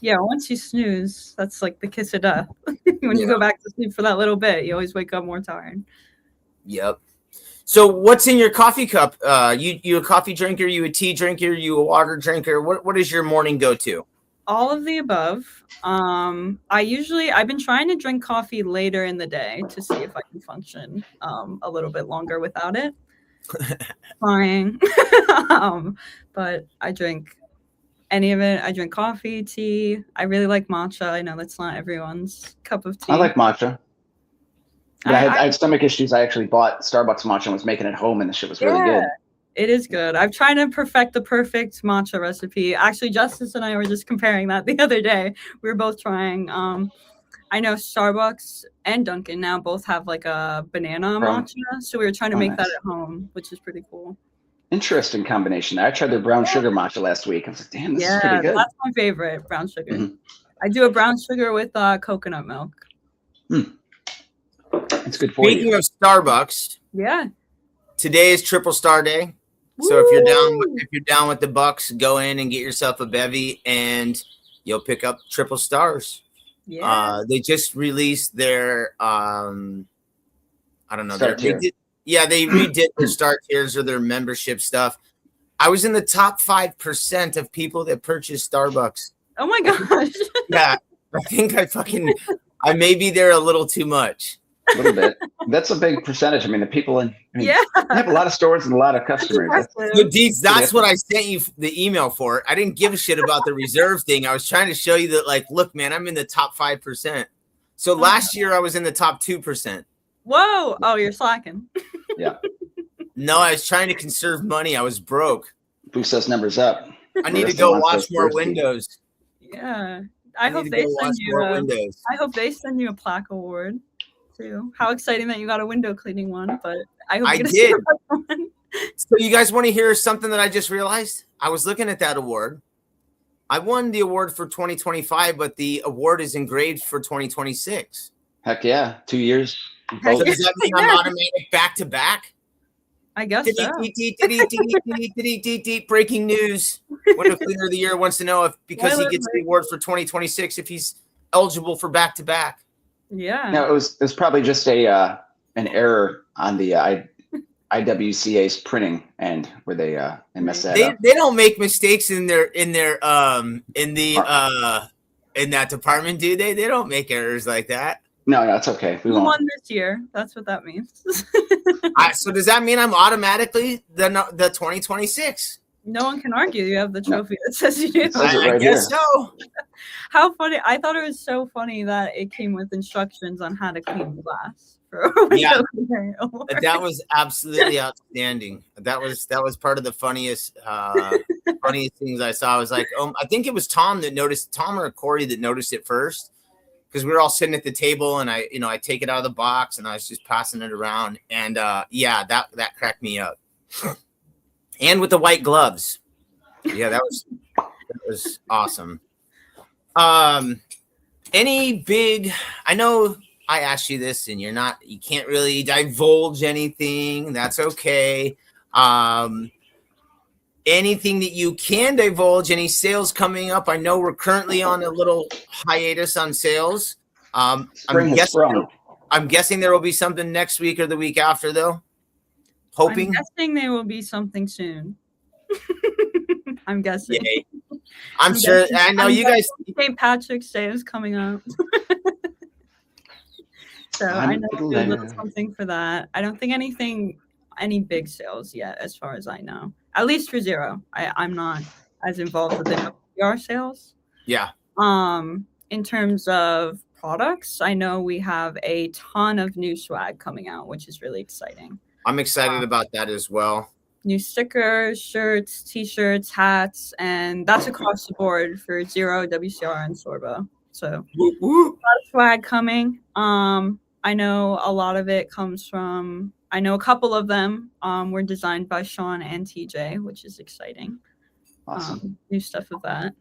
Yeah, once you snooze, that's like the kiss of death. When you go back to sleep for that little bit, you always wake up more tired. Yep. So what's in your coffee cup? You a coffee drinker? You a tea drinker? You a water drinker? What is your morning go-to? All of the above. I've been trying to drink coffee later in the day to see if I can function a little bit longer without it. Trying. But I drink any of it. I drink coffee, tea. I really like matcha. I know that's not everyone's cup of tea. I like matcha. I had stomach issues. I actually bought Starbucks matcha and was making it home, and the shit was really good. It is good. I'm trying to perfect the perfect matcha recipe. Actually, Justice and I were just comparing that the other day. We were both trying. I know Starbucks and Dunkin' now both have like a banana matcha, so we were trying to make that at home, which is pretty cool. Interesting combination. I tried their brown sugar matcha last week. I was like, damn, this is pretty good. That's my favorite, brown sugar. Mm-hmm. I do a brown sugar with coconut milk. It's good for you. Speaking of Starbucks, today is Triple Star Day. Woo! So if you're down with the Bucks, go in and get yourself a bevy, and you'll pick up Triple Stars. Yeah. They just released their I don't know. They redid their Star tiers or their membership stuff. I was in the top 5% of people that purchased Starbucks. Oh my gosh. Yeah. I think I may be there a little too much. A little bit. That's a big percentage. I mean, the people they have a lot of stores and a lot of customers. That's what I sent you the email for. I didn't give a shit about the reserve thing. I was trying to show you that, like, look, man, I'm in the top 5%. So last year I was in the top 2%. Whoa. Oh, you're slacking. Yeah. No, I was trying to conserve money. I was broke. Boost those numbers up. I need to go watch more Windows. Yeah. I hope they send you a plaque award too. How exciting that you got a window cleaning one, but I hope you get a did. One. So you guys want to hear something that I just realized? I was looking at that award. I won the award for 2025, but the award is engraved for 2026. Heck yeah. 2 years. So does that mean I'm automatic back to back? I guess so. Breaking news. Window Cleaner of the Year wants to know if, because he gets the award for 2026, if he's eligible for back to back. Yeah. No, it was probably just an error on the IWCA's printing end where they messed that up. They don't make mistakes in that department, do they? They don't make errors like that. No, it's okay. We won this year. That's what that means. So does that mean I'm automatically the 2026? No one can argue. You have the trophy that says you do. I guess so. How funny. I thought it was so funny that it came with instructions on how to clean glass. That was absolutely outstanding. That was part of the funniest things I saw. I was like, I think it was Tom or Corey that noticed it first. Because we were all sitting at the table, and I take it out of the box, and I was just passing it around, and that cracked me up. And with the white gloves, that was awesome. Any big? I know I asked you this, and you can't really divulge anything. That's okay. Anything that you can divulge, any sales coming up? I know we're currently on a little hiatus on sales. I'm guessing there will be something next week or the week after, though. Hoping. I'm guessing there will be something soon. I'm guessing. Yay. I'm sure. I know you guys. St. Patrick's Day is coming up. So I know we'll do something for that. I don't think any big sales yet, as far as I know. At least for Xero. I'm not as involved with the PR sales. Yeah. In terms of products, I know we have a ton of new swag coming out, which is really exciting. I'm excited about that as well. New stickers, shirts, t-shirts, hats, and that's across the board for Xero, WCR, and Sorba. So a lot of swag coming. I know a lot of it comes from, I know a couple of them were designed by Sean and TJ, which is exciting. Awesome. New stuff of that.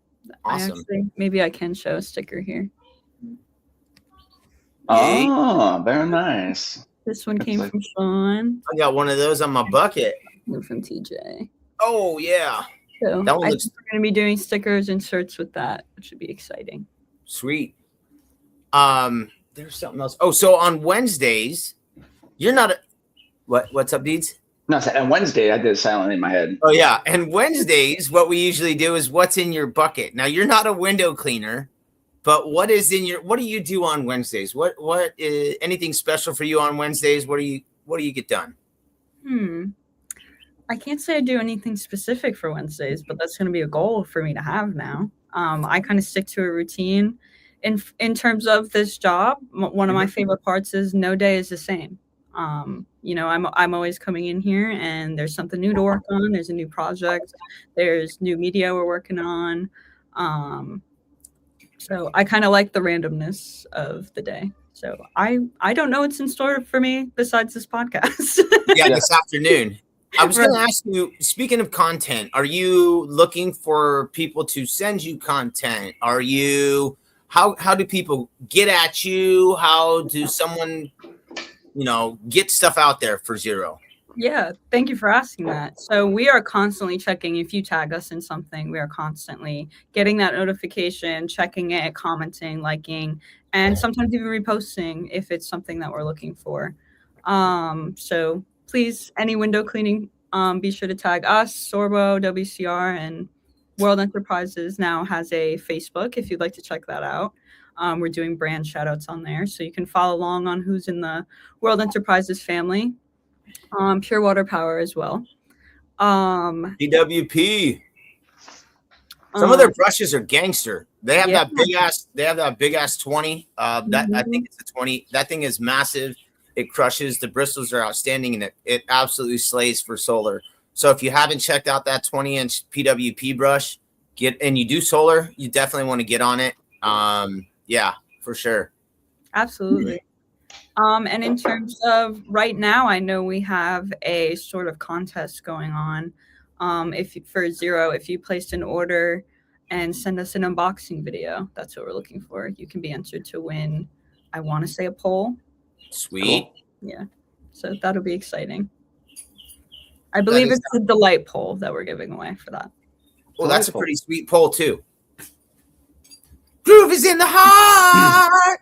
Awesome. Maybe I can show a sticker here. Oh, very nice. This one came from Sean. I got one of those on my bucket. From TJ. Oh, yeah. So That one I looks think we're going to be doing stickers and shirts with that, which should be exciting. sweet. There's something else. Oh, so on Wednesdays, you're not what's up, Deeds? No, and Wednesday I did it silently in my head. Oh yeah, and Wednesdays, what we usually do is what's in your bucket. Now you're not a window cleaner, but what do you do on Wednesdays? What is anything special for you on Wednesdays? What do you get done? I can't say I do anything specific for Wednesdays, but that's going to be a goal for me to have now. I kind of stick to a routine. In terms of this job, one of my favorite parts is no day is the same. I'm always coming in here and there's something new to work on. There's a new project. There's new media we're working on. So I kind of like the randomness of the day. So I don't know what's in store for me besides this podcast. Yeah, this afternoon. I was going to ask you, speaking of content, are you looking for people to send you content? Are you how do people get at you? How do someone, get stuff out there for Xero? Yeah, thank you for asking that. So we are constantly checking. If you tag us in something, we are constantly getting that notification, checking it, commenting, liking, and sometimes even reposting if it's something that we're looking for. So please, any window cleaning, be sure to tag us, Sorbo, WCR, and World Enterprises now has a Facebook if you'd like to check that out. We're doing brand shout outs on there, so you can follow along on who's in the World Enterprises family. Pure Water Power as well. DWP. Some of their brushes are gangster. They have that big ass 20. I think it's a 20. That thing is massive. It crushes. The bristles are outstanding, and it absolutely slays for solar. So if you haven't checked out that 20-inch PWP brush, and you do solar, you definitely want to get on it. Yeah, for sure. Absolutely. And in terms of right now, I know we have a sort of contest going on. For Xero, if you placed an order and send us an unboxing video, that's what we're looking for. You can be entered to win, I want to say, a poll. Sweet. Yeah. So that'll be exciting. I believe it's the Delight poll that we're giving away for that. Well, that's a pretty sweet poll too. Groove is in the heart.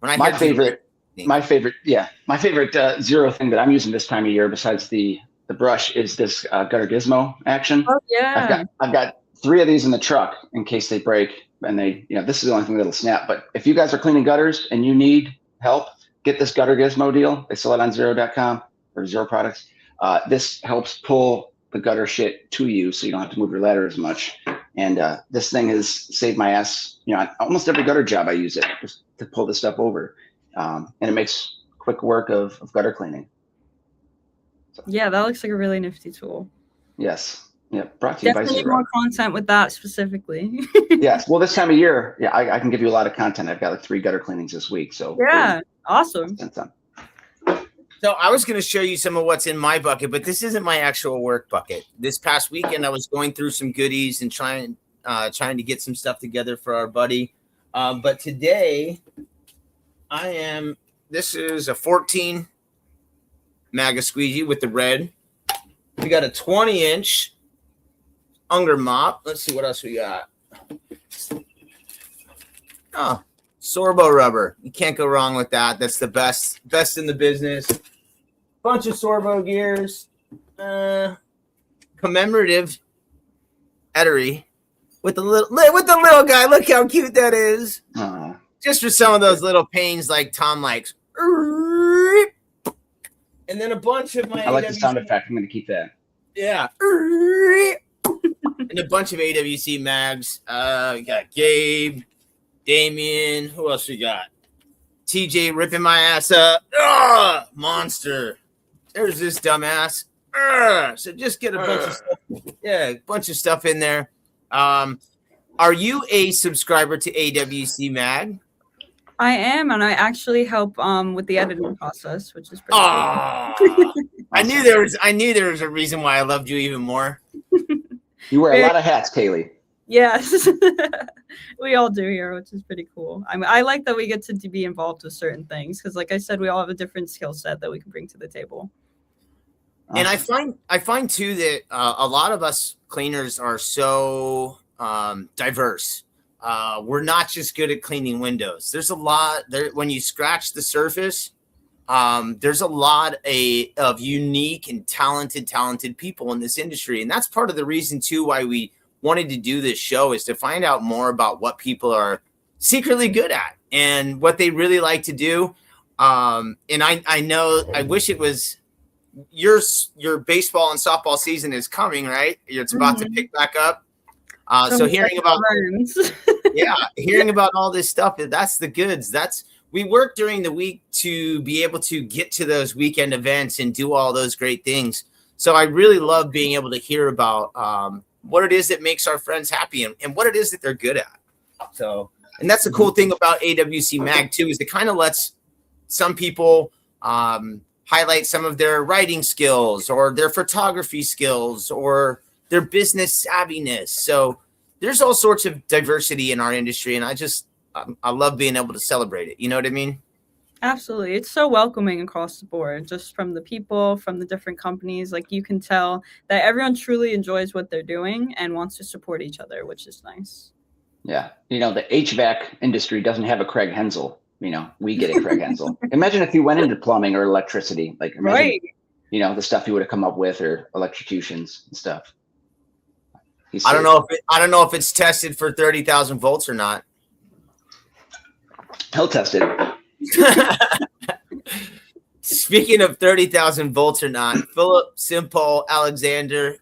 My favorite Xero thing that I'm using this time of year, besides the brush, is this gutter gizmo action. Oh yeah. I've got 3 of these in the truck in case they break, and this is the only thing that'll snap. But if you guys are cleaning gutters and you need help, get this gutter gizmo deal. They sell it on Xero.com or Xero products. This helps pull the gutter shit to you, so you don't have to move your ladder as much. And this thing has saved my ass. On almost every gutter job I use it just to pull this stuff over. And it makes quick work of gutter cleaning. So. Yeah, that looks like a really nifty tool. Yes. Yeah. Brought to you by Xero. Definitely more content with that specifically. Yes. Well, this time of year, I can give you a lot of content. I've got like 3 gutter cleanings this week. So yeah, awesome. So I was going to show you some of what's in my bucket, but this isn't my actual work bucket. This past weekend, I was going through some goodies and trying to get some stuff together for our buddy. But today, this is a 14 Maga squeegee with the red. We got a 20-inch Unger mop. Let's see what else we got. Oh, Sorbo rubber. You can't go wrong with that. That's the best in the business. Bunch of Sorbo gears. Commemorative Ettery with the little guy. Look how cute that is. Just for some of those little pains like Tom likes. And then a bunch of my I like the sound effect. I'm going to keep that. Yeah. And a bunch of AWC mags. We got Gabe, Damien. Who else we got? TJ ripping my ass up. Monster. There's this dumbass. So just get a bunch of stuff. Yeah, a bunch of stuff in there. Are you a subscriber to AWC Mag? I am, and I actually help with the editing process, which is pretty cool. I knew there was a reason why I loved you even more. You wear a lot of hats, Kaylee. Yes, we all do here, which is pretty cool. I like that we get to be involved with certain things because, like I said, we all have a different skill set that we can bring to the table. And I find too that a lot of us cleaners are so diverse. We're not just good at cleaning windows. There's a lot there when you scratch the surface. There's a lot of unique and talented people in this industry, and that's part of the reason too why we wanted to do this show, is to find out more about what people are secretly good at and what they really like to do. And I know, I wish it was your baseball and softball season is coming, right? It's about to pick back up. So hearing about hearing about all this stuff, that's the goods. We work during the week to be able to get to those weekend events and do all those great things. So I really love being able to hear about what it is that makes our friends happy and what it is that they're good at. So, and that's the cool thing about AWC Mag too, is it kind of lets some people highlight some of their writing skills or their photography skills or their business savviness. So there's all sorts of diversity in our industry, and I love being able to celebrate it. You know what I mean? Absolutely. It's so welcoming across the board, just from the people, from the different companies. Like, you can tell that everyone truly enjoys what they're doing and wants to support each other, which is nice. Yeah. The HVAC industry doesn't have a Craig Hensel. We get a Craig Hensel. Imagine if you went into plumbing or electricity, imagine, the stuff he would have come up with, or electrocutions and stuff. I don't know if it's tested for 30,000 volts or not. He'll test it. Speaking of 30,000 volts or not, Philip Simple Alexander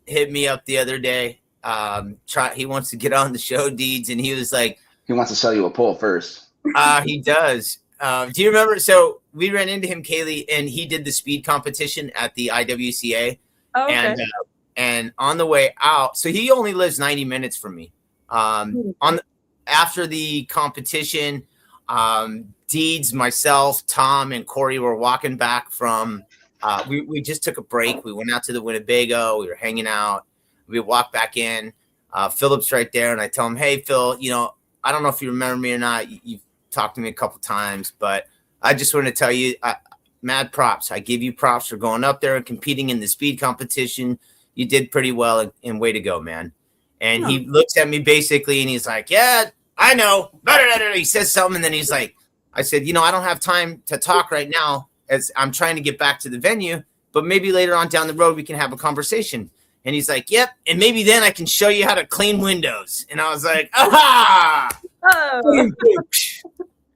hit me up the other day. He wants to get on the show, Deeds, and he was like, he wants to sell you a pole first. He does. Do you remember? So we ran into him, Kaylee, and he did the speed competition at the IWCA. Oh, okay. And on the way out, so he only lives 90 minutes from me. After the competition, Deeds, myself, Tom, and Corey were walking back from. We just took a break. We went out to the Winnebago. We were hanging out. We walked back in. Philip's right there, and I tell him, "Hey, Phil, I don't know if you remember me or not. You've talked to me a couple times, but I just want to tell you, mad props. I give you props for going up there and competing in the speed competition. You did pretty well, and way to go, man." And he looks at me basically, and he's like, "Yeah, I know." He says something, and then he's like, I said, I don't have time to talk right now as I'm trying to get back to the venue, but maybe later on down the road, we can have a conversation. And he's like, "Yep. And maybe then I can show you how to clean windows." And I was like, "Aha!" Oh.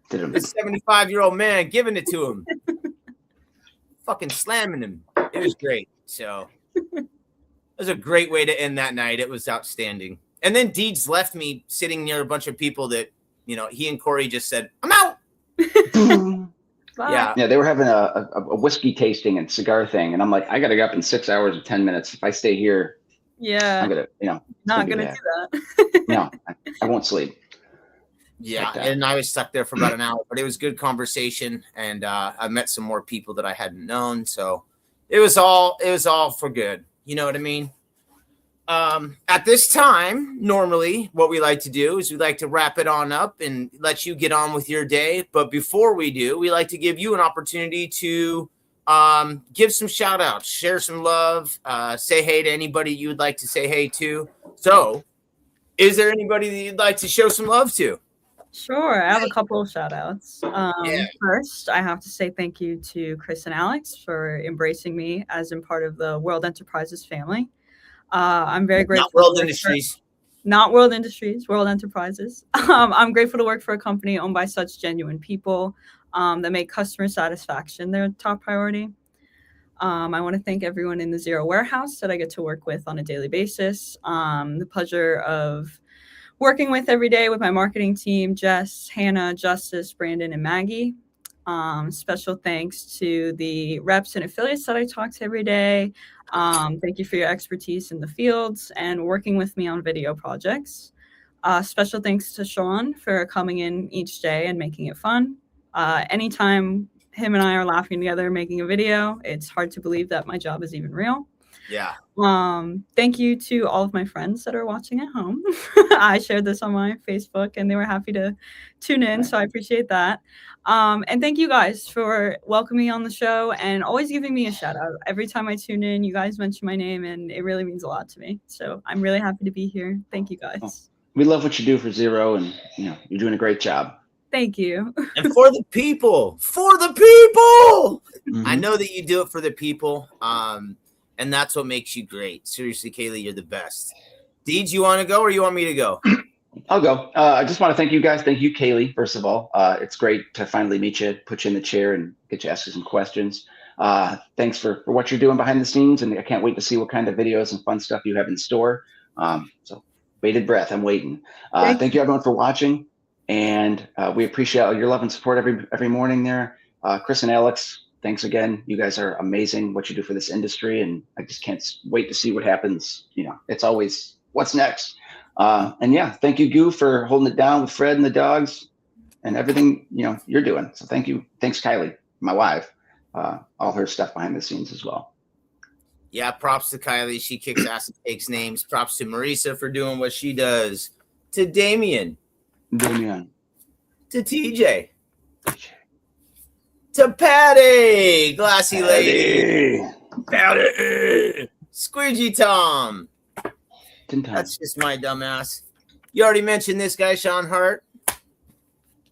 The 75-year-old man giving it to him. Fucking slamming him. It was great. So it was a great way to end that night. It was outstanding. And then Deeds left me sitting near a bunch of people that, he and Corey just said, "I'm out." Yeah, they were having a whiskey tasting and cigar thing, and I'm like, I gotta go up in 6 hours and 10 minutes. If I stay here, I'm gonna, not gonna do that. No, I won't sleep. Yeah, and I was stuck there for about an hour, but it was good conversation, and I met some more people that I hadn't known, so it was all for good. You know what I mean? At this time, normally what we like to do is we like to wrap it on up and let you get on with your day. But before we do, we like to give you an opportunity to give some shout outs, share some love, say hey to anybody you would like to say hey to. So is there anybody that you'd like to show some love to? Sure. I have a couple of shout outs. First, I have to say thank you to Chris and Alex for embracing me as in part of the World Enterprises family. I'm very grateful. Not World Industries, World Enterprises. I'm grateful to work for a company owned by such genuine people that make customer satisfaction their top priority. I want to thank everyone in the Xero warehouse that I get to work with on a daily basis. The pleasure of working with every day with my marketing team, Jess, Hannah, Justice, Brandon, and Maggie. Special thanks to the reps and affiliates that I talk to every day. Thank you for your expertise in the fields and working with me on video projects. Special thanks to Sean for coming in each day and making it fun. Anytime him and I are laughing together making a video, it's hard to believe that my job is even real. Yeah. Thank you to all of my friends that are watching at home. I shared this on my Facebook and they were happy to tune in, so I appreciate that. And thank you guys for welcoming me on the show and always giving me a shout out. Every time I tune in, you guys mention my name and it really means a lot to me. So I'm really happy to be here. Thank you guys. Well, we love what you do for Xero, and you're doing a great job. Thank you. And for the people, I know that you do it for the people. And that's what makes you great. Seriously, Kaylee, you're the best. Deej, you want to go or you want me to go? I'll go. I just want to thank you guys. Thank you, Kaylee, first of all. It's great to finally meet you, put you in the chair, and get you asking some questions. Thanks for what you're doing behind the scenes, and I can't wait to see what kind of videos and fun stuff you have in store. So bated breath, I'm waiting. Thank you, everyone, for watching, and we appreciate all your love and support every morning there. Chris and Alex, thanks again. You guys are amazing, what you do for this industry, and I just can't wait to see what happens. It's always what's next. And yeah, thank you, Goo, for holding it down with Fred and the dogs and everything you're doing. So thank you. Thanks, Kylie, my wife, all her stuff behind the scenes as well. Yeah, props to Kylie. She kicks ass and takes names. Props to Marisa for doing what she does. To Damien. To TJ. To Patty, Glassy Lady. Patty. Squidgy Tom. That's just my dumbass. You already mentioned this guy, Sean Hart.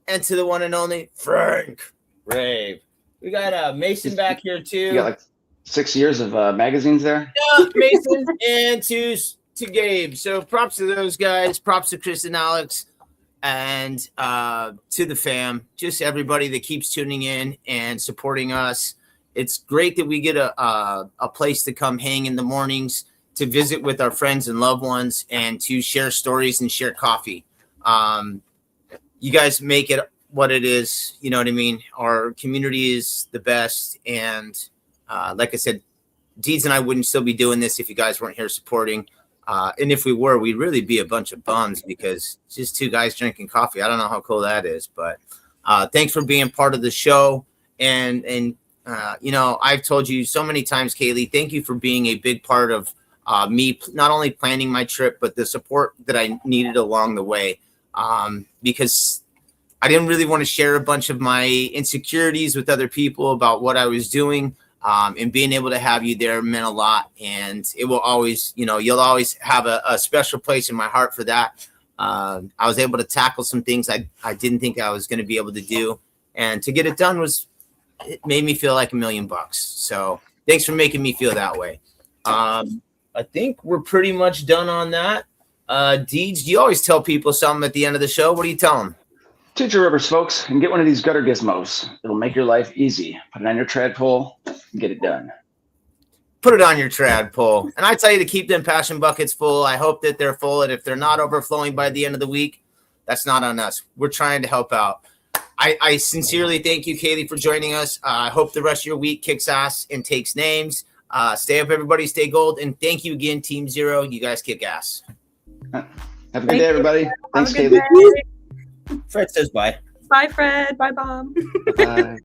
And to the one and only Frank Rave. We got Mason back here too. You got like 6 years of magazines there? Yeah, Mason and to Gabe. So props to those guys. Props to Chris and Alex. And to the fam, just everybody that keeps tuning in and supporting us. It's great that we get a place to come hang in the mornings, to visit with our friends and loved ones, and to share stories and share coffee. You guys make it what it is. You know what I mean? Our community is the best. And like I said, Deeds and I wouldn't still be doing this if you guys weren't here supporting. And if we were, we'd really be a bunch of bums because it's just two guys drinking coffee. I don't know how cool that is, but thanks for being part of the show. And I've told you so many times, Kaylee, thank you for being a big part of me, not only planning my trip, but the support that I needed along the way. Because I didn't really want to share a bunch of my insecurities with other people about what I was doing. And being able to have you there meant a lot, and it will always, you'll always have a special place in my heart for that. I was able to tackle some things I didn't think I was going to be able to do, and to get it done it made me feel like $1 million. So thanks for making me feel that way. I think we're pretty much done on that. Deeds, you always tell people something at the end of the show. What do you tell them? Teach your rivers, folks, and get one of these gutter gizmos. It'll make your life easy. Put it on your trad pole and get it done. Put it on your trad pole. And I tell you to keep them passion buckets full. I hope that they're full. And if they're not overflowing by the end of the week, that's not on us. We're trying to help out. I sincerely thank you, Kaylee, for joining us. I hope the rest of your week kicks ass and takes names. Stay up, everybody. Stay gold. And thank you again, Team Xero. You guys kick ass. Have a good day, everybody. Thanks, Kaylee. Day. Fred says bye. Bye, Fred. Bye, Bob. Bye.